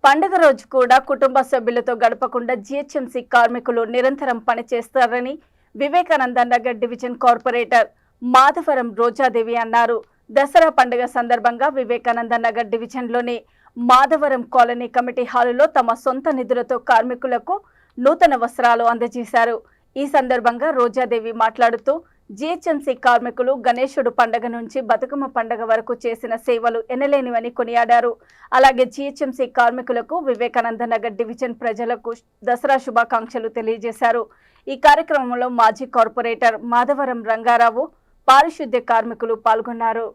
పండుగ రోజు కూడా కుటుంబ సభ్యులతో గడపకుండా జీహెచ్ఎంసీ కార్మికులు నిరంతరం పనిచేస్తారని వివేకానంద నగర్ డివిజన్ కార్పొరేటర్ మాధవరం రోజాదేవి అన్నారు. దసరా పండుగ సందర్భంగా వివేకానంద నగర్ డివిజన్లోని మాధవరం కాలనీ కమిటీ హాలులో తమ సొంత నిధులతో కార్మికులకు నూతన వస్త్రాలు అందజేశారు. ఈ సందర్భంగా రోజాదేవి మాట్లాడుతూ జీహెచ్ఎంసీ కార్మికులు గణేశుడు పండుగ నుంచి బతుకమ్మ పండుగ వరకు చేసిన సేవలు ఎనలేనివని కొనియాడారు. అలాగే జీహెచ్ఎంసీ కార్మికులకు వివేకానంద నగర్ డివిజన్ ప్రజలకు దసరా శుభాకాంక్షలు తెలియజేశారు. ఈ కార్యక్రమంలో మాజీ కార్పొరేటర్ మాధవరం రంగారావు, పారిశుద్ధ్య కార్మికులు పాల్గొన్నారు.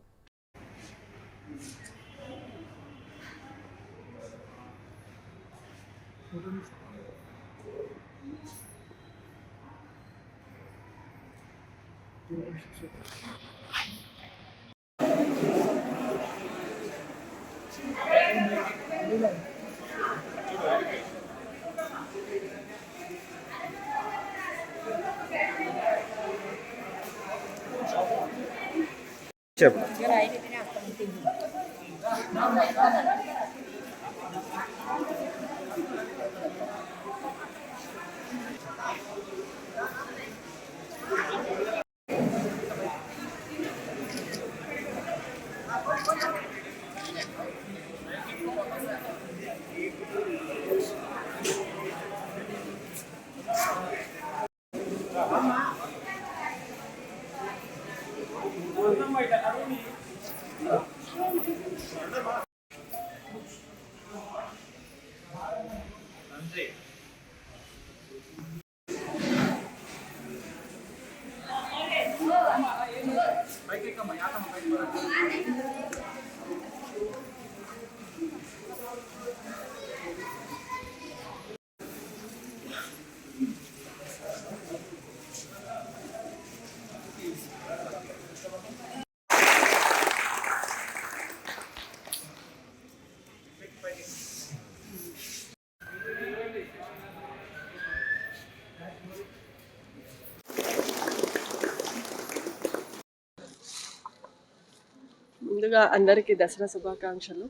ముందుగా అందరికీ దసరా శుభాకాంక్షలు.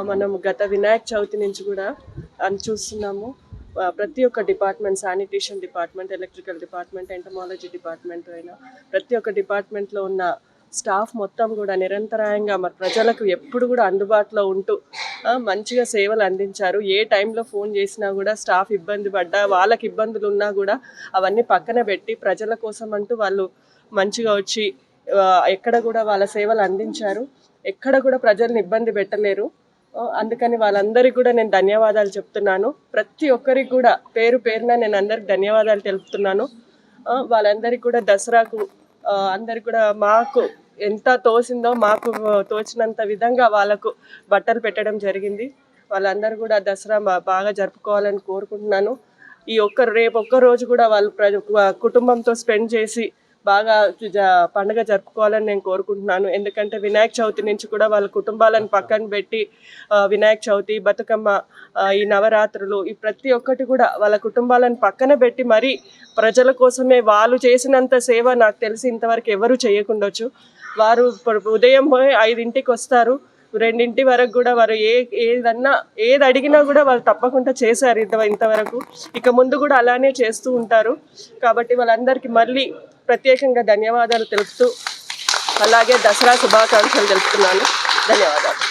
మనం గత వినాయక చవితి నుంచి కూడా చూస్తున్నాము. ప్రతి ఒక్క department, sanitation department, electrical department, entomology department అయినా ప్రతి ఒక్క డిపార్ట్మెంట్లో ఉన్న స్టాఫ్ మొత్తం కూడా నిరంతరాయంగా మరి ప్రజలకు ఎప్పుడు కూడా అందుబాటులో ఉంటూ మంచిగా సేవలు అందించారు. ఏ టైంలో ఫోన్ చేసినా కూడా స్టాఫ్ ఇబ్బంది పడ్డా, వాళ్ళకి ఇబ్బందులు ఉన్నా కూడా అవన్నీ పక్కన పెట్టి ప్రజల కోసం అంటూ వాళ్ళు మంచిగా వచ్చి ఎక్కడ కూడా వాళ్ళ సేవలు అందించారు. ఎక్కడ కూడా ప్రజల్ని ఇబ్బంది పెట్టలేరు. అందుకని వాళ్ళందరికీ కూడా నేను ధన్యవాదాలు చెప్తున్నాను. ప్రతి ఒక్కరికి కూడా పేరు పేరున నేను అందరికి ధన్యవాదాలు తెలుపుతున్నాను. వాళ్ళందరికీ కూడా దసరాకు అందరికి కూడా మాకు ఎంత తోసిందో మాకు తోచినంత విధంగా వాళ్ళకు బట్టలు పెట్టడం జరిగింది. వాళ్ళందరూ కూడా దసరా బాగా జరుపుకోవాలని కోరుకుంటున్నాను. రేపు ఒక్క రోజు కూడా వాళ్ళు కుటుంబంతో స్పెండ్ చేసి బాగా పండుగ జరుపుకోవాలని నేను కోరుకుంటున్నాను. ఎందుకంటే వినాయక చవితి నుంచి కూడా వాళ్ళ కుటుంబాలను పక్కన పెట్టి వినాయక చవితి, బతుకమ్మ, ఈ నవరాత్రులు, ఈ ప్రతి ఒక్కటి కూడా వాళ్ళ కుటుంబాలను పక్కన పెట్టి మరీ ప్రజల కోసమే వాళ్ళు చేసినంత సేవ నాకు తెలిసి ఇంతవరకు ఎవరు చేయకుండొచ్చు. వారు ఉదయం 5ంటికి వస్తారు, 2 వరకు కూడా వారు ఏది అడిగినా కూడా వాళ్ళు తప్పకుండా చేశారు ఇంతవరకు. ఇక ముందు కూడా అలానే చేస్తూ ఉంటారు. కాబట్టి వాళ్ళందరికీ మళ్ళీ ప్రత్యేకంగా ధన్యవాదాలు తెలుపుతూ అలాగే దసరా శుభాకాంక్షలు తెలుపుతున్నాను. ధన్యవాదాలు.